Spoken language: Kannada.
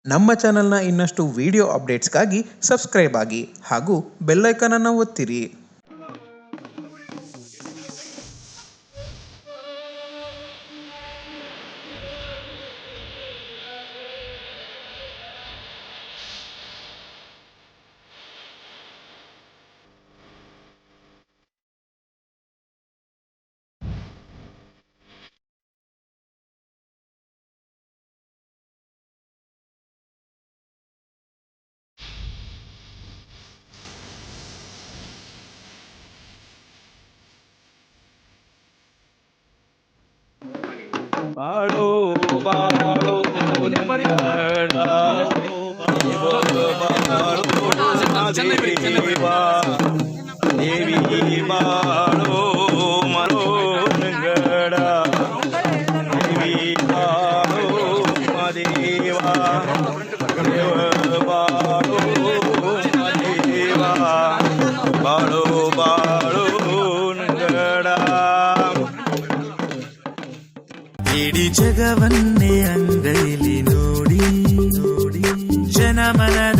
ನಮ್ಮ ಚಾನೆಲ್ನ ಇನ್ನಷ್ಟು ವಿಡಿಯೋ ಅಪ್ಡೇಟ್ಸ್ಗಾಗಿ ಸಬ್ಸ್ಕ್ರೈಬ್ ಆಗಿ ಹಾಗೂ ಬೆಲ್ ಐಕಾನ್ ಅನ್ನು ಒತ್ತಿರಿ. ಬಾಳೋ ಬಾಳೋ ದೇವಿ ಬಾಳೋ ಮನೋನಗಡ ದೇವಿ ಬಾಳೋ ಮದೇವ ಬಾಳೋ ಮದೇವ ಬಾಳೋ ಬಾಳೋ ನಗಡ. ಇಡೀ ಜಗವನ್ನೇ ಅಂಗೈಲಿ ನೋಡಿ ಜನಮನ